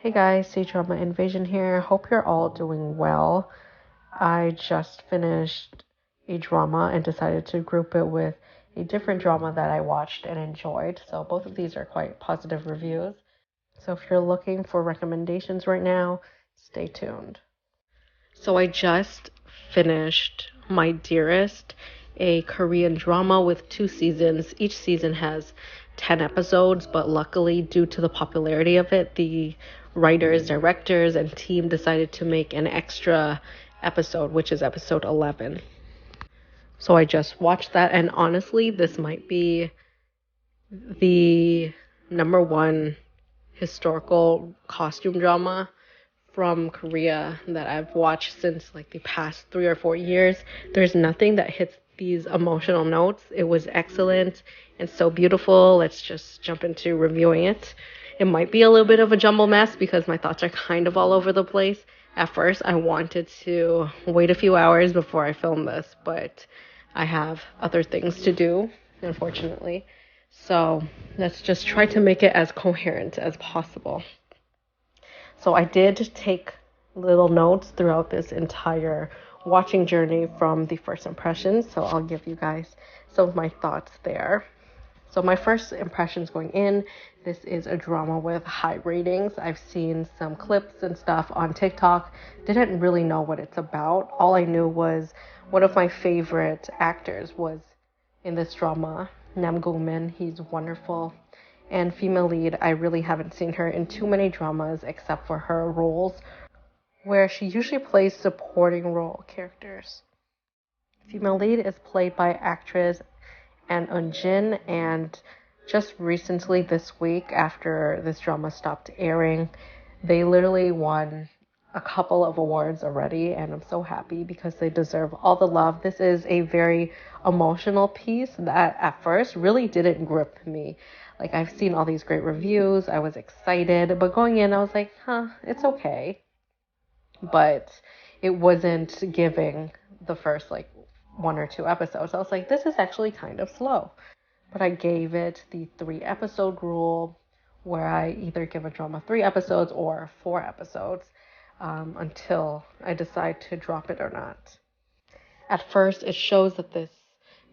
Hey guys, Kdrama Invasion here. Hope you're all doing well. I just finished a drama and decided to group it with a different drama that I watched and enjoyed. So both of these are quite positive reviews. So if you're looking for recommendations right now, stay tuned. So I just finished My Dearest, a Korean drama with 2 seasons. Each season has 10 episodes, but luckily, due to the popularity of it, the writers, directors, and team decided to make an extra episode, which is episode 11. So I just watched that, and honestly, this might be the number one historical costume drama from Korea that I've watched since like the past 3 or 4 years. There's nothing that hits these emotional notes. It was excellent and so beautiful. Let's just jump into reviewing it. It might be a little bit of a jumble mess because my thoughts are kind of all over the place. At first, I wanted to wait a few hours before I film this, but I have other things to do, unfortunately. So let's just try to make it as coherent as possible. So I did take little notes throughout this entire watching journey from the first impressions. So I'll give you guys some of my thoughts there. So my first impressions going in, this is a drama with high ratings. I've seen some clips and stuff on TikTok. Didn't really know what it's about. All I knew was one of my favorite actors was in this drama, Nam Goo-min. He's wonderful. And female lead, I really haven't seen her in too many dramas except for her roles where she usually plays supporting role characters. Female lead is played by actress An Eun-jin, and just recently this week after this drama stopped airing, they literally won a couple of awards already, and I'm so happy because they deserve all the love. This is a very emotional piece that at first really didn't grip me. Like, I've seen all these great reviews, I was excited, but going in I was like, it's okay. But it wasn't giving the first like 1 or 2 episodes. I was like, this is actually kind of slow. But I gave it the 3 episode rule, where I either give a drama 3 episodes or 4 episodes until I decide to drop it or not. At first, it shows that this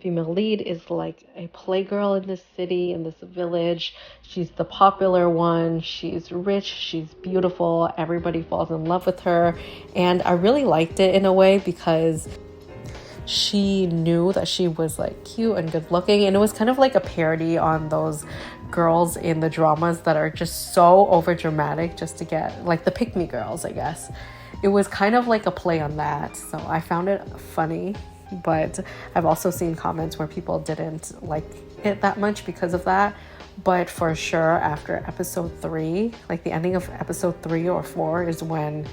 female lead is like a playgirl in this city, in this village. She's the popular one. She's rich. She's beautiful. Everybody falls in love with her. And I really liked it in a way because she knew that she was like cute and good looking, and it was kind of like a parody on those girls in the dramas that are just so over dramatic just to get like the pick me girls, I guess. It was kind of like a play on that, so I found it funny. But I've also seen comments where people didn't like it that much because of that. But for sure, after episode 3, like the ending of episode 3 or 4 is when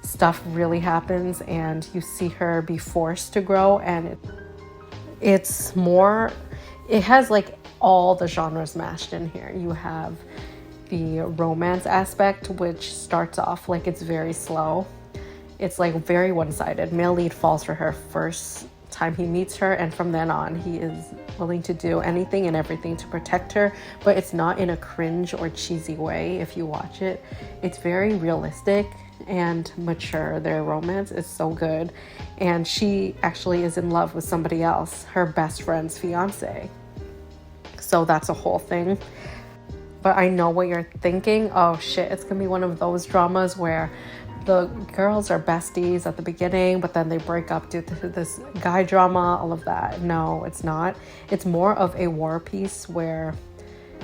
stuff really happens and you see her be forced to grow, and it's more, it has like all the genres mashed in here. You have the romance aspect, which starts off like it's very slow. It's like very one-sided. Male lead falls for her first time he meets her, and from then on he is willing to do anything and everything to protect her, but it's not in a cringe or cheesy way. If you watch it, it's very realistic and mature. Their romance is so good, and she actually is in love with somebody else, her best friend's fiance. So that's a whole thing. But I know what you're thinking. Oh shit, it's gonna be one of those dramas where the girls are besties at the beginning, but then they break up due to this guy drama, all of that. No, it's not. It's more of a war piece where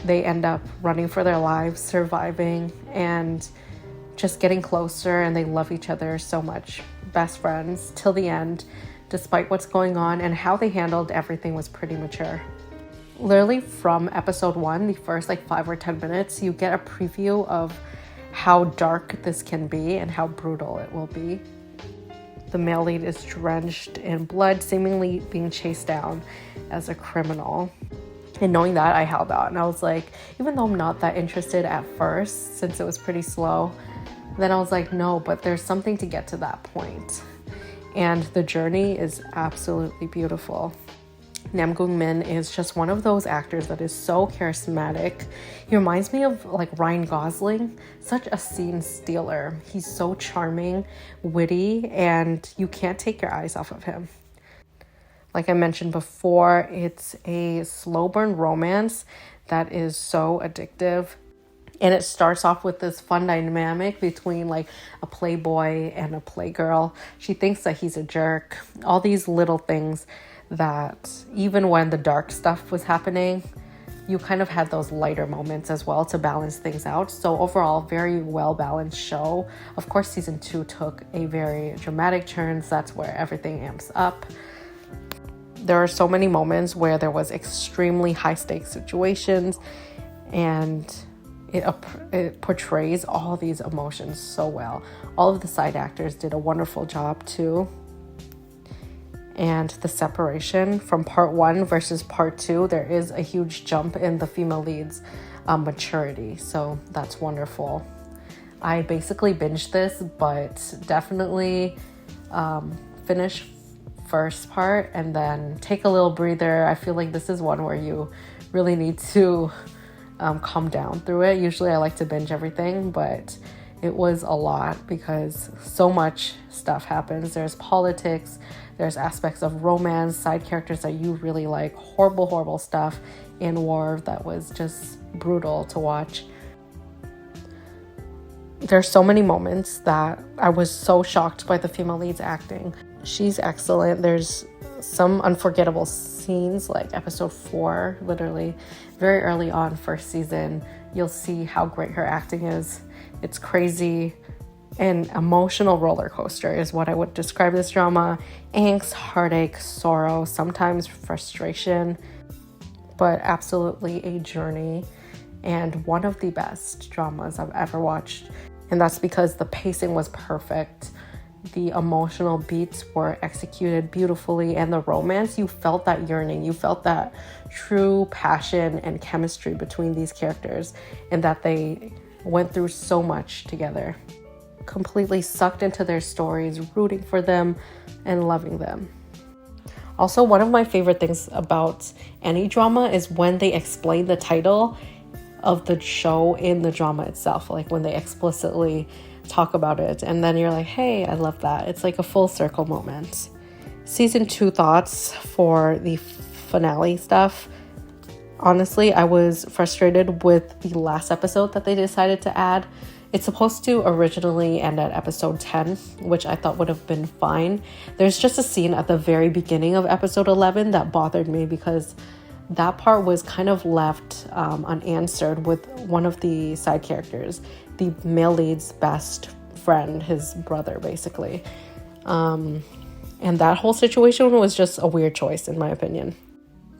they end up running for their lives, surviving, and just getting closer, and they love each other so much. Best friends till the end, despite what's going on, and how they handled everything was pretty mature. Literally from episode 1, the first like 5 or 10 minutes, you get a preview of how dark this can be and how brutal it will be. The male lead is drenched in blood, seemingly being chased down as a criminal. And knowing that, I held out, and I was like, even though I'm not that interested at first, since it was pretty slow, then I was like, no, but there's something to get to that point. And the journey is absolutely beautiful. Namgung Min is just one of those actors that is so charismatic. He reminds me of like Ryan Gosling, such a scene stealer. He's so charming, witty, and you can't take your eyes off of him. Like I mentioned before, it's a slow burn romance that is so addictive. And it starts off with this fun dynamic between like a playboy and a playgirl. She thinks that he's a jerk. All these little things that even when the dark stuff was happening, you kind of had those lighter moments as well to balance things out. So overall, very well balanced show. Of course, season 2 took a very dramatic turn. So that's where everything amps up. There are so many moments where there was extremely high stakes situations, and it portrays all these emotions so well. All of the side actors did a wonderful job too. And the separation from part 1 versus part 2, there is a huge jump in the female lead's maturity. So that's wonderful. I basically binged this, but definitely finish first part and then take a little breather. I feel like this is one where you really need to calm down through it. Usually I like to binge everything, but it was a lot because so much stuff happens. There's politics, there's aspects of romance, side characters that you really like, horrible stuff in war that was just brutal to watch. There's so many moments that I was so shocked by the female lead's acting. She's excellent. There's some unforgettable scenes like episode 4, literally very early on, first season. You'll see how great her acting is. It's crazy. An emotional roller coaster is what I would describe this drama. Angst, heartache, sorrow, sometimes frustration, but absolutely a journey and one of the best dramas I've ever watched. And that's because the pacing was perfect. The emotional beats were executed beautifully, and the romance, you felt that yearning, you felt that true passion and chemistry between these characters, and that they went through so much together. Completely sucked into their stories, rooting for them and loving them. Also, one of my favorite things about any drama is when they explain the title of the show in the drama itself, like when they explicitly talk about it, and then you're like, hey, I love that. It's like a full circle moment. Season 2 thoughts for the finale stuff. Honestly, I was frustrated with the last episode that they decided to add. It's supposed to originally end at episode 10, which I thought would have been fine. There's just a scene at the very beginning of episode 11 that bothered me because that part was kind of left unanswered with one of the side characters, the male lead's best friend, his brother, basically. And that whole situation was just a weird choice, in my opinion.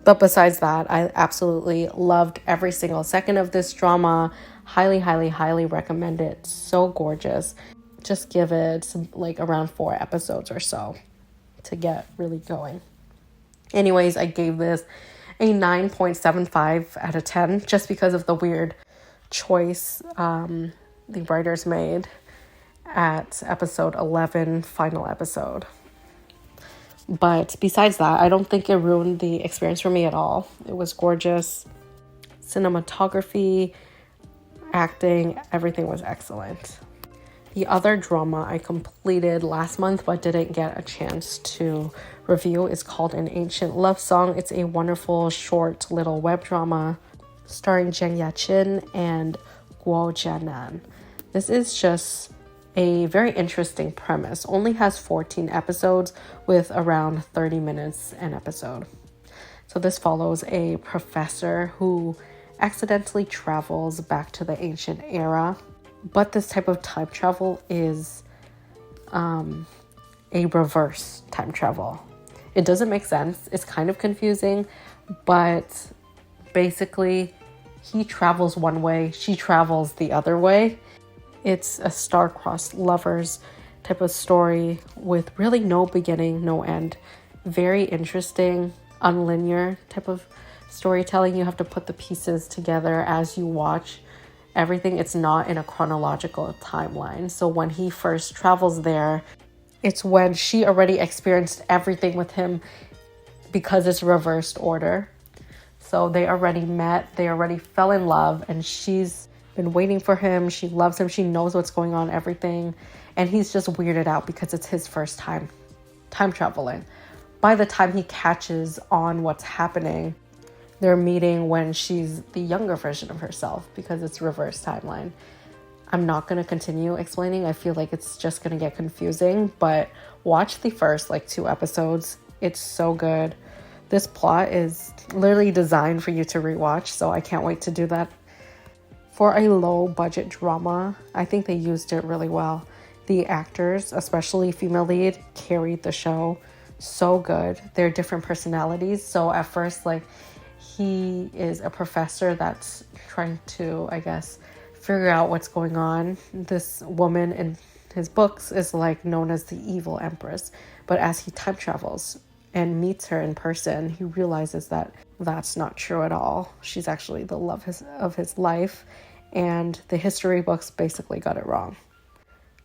But besides that, I absolutely loved every single second of this drama. Highly recommend it. So gorgeous. Just give it like around 4 episodes or so to get really going. Anyways, I gave this a 9.75 out of 10 just because of the weird choice the writers made at episode 11, final episode. But besides that, I don't think it ruined the experience for me at all. It was gorgeous. Cinematography, acting, everything was excellent. The other drama I completed last month but didn't get a chance to review is called An Ancient Love Song. It's a wonderful short little web drama starring Zheng Yaqin and Guo Jianan. This is just a very interesting premise. Only has 14 episodes with around 30 minutes an episode. So this follows a professor who accidentally travels back to the ancient era. But this type of time travel is a reverse time travel. It doesn't make sense. It's kind of confusing, but basically he travels one way, she travels the other way. It's a star-crossed lovers type of story with really no beginning, no end. Very interesting, unlinear type of storytelling. You have to put the pieces together as you watch everything. It's not in a chronological timeline. So when he first travels there, it's when she already experienced everything with him because it's reversed order. So they already met, they already fell in love, and she's been waiting for him. She loves him. She knows what's going on, everything. And he's just weirded out because it's his first time traveling. By the time he catches on what's happening, they're meeting when she's the younger version of herself because it's reverse timeline. I'm not going to continue explaining. I feel like it's just going to get confusing, but watch the first 2 episodes. It's so good. This plot is literally designed for you to rewatch, so I can't wait to do that. For a low budget drama, I think they used it really well. The actors, especially female lead, carried the show so good. They're different personalities. So at first, he is a professor that's trying to, I guess, figure out what's going on. This woman in his books is known as the evil empress. But as he time travels and meets her in person, he realizes that that's not true at all. She's actually the love of his life. And the history books basically got it wrong.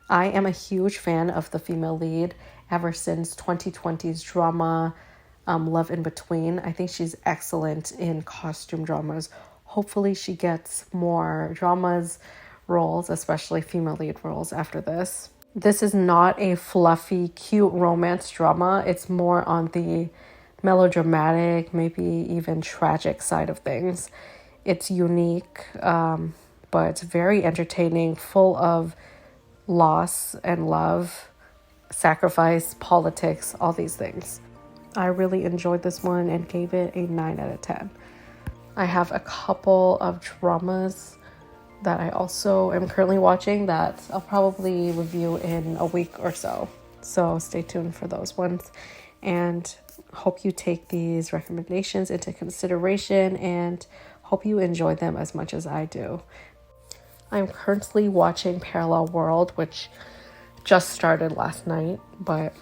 I am a huge fan of the female lead ever since 2020's drama, Love in Between. I think she's excellent in costume dramas. Hopefully she gets more dramas roles, especially female lead roles after this. This is not a fluffy, cute romance drama. It's more on the melodramatic, maybe even tragic side of things. It's unique, but it's very entertaining, full of loss and love, sacrifice, politics, all these things. I really enjoyed this one and gave it a 9 out of 10. I have a couple of dramas that I also am currently watching that I'll probably review in a week or so. So stay tuned for those ones. And hope you take these recommendations into consideration and hope you enjoy them as much as I do. I'm currently watching Parallel World, which just started last night, but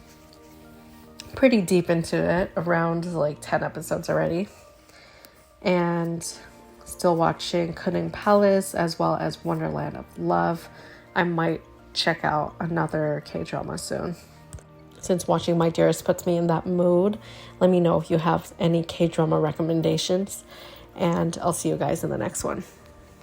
pretty deep into it, around 10 episodes already. And still watching Cunning Palace as well as Wonderland of Love. I might check out another K-drama soon. Since watching My Dearest puts me in that mood, let me know if you have any K-drama recommendations, and I'll see you guys in the next one.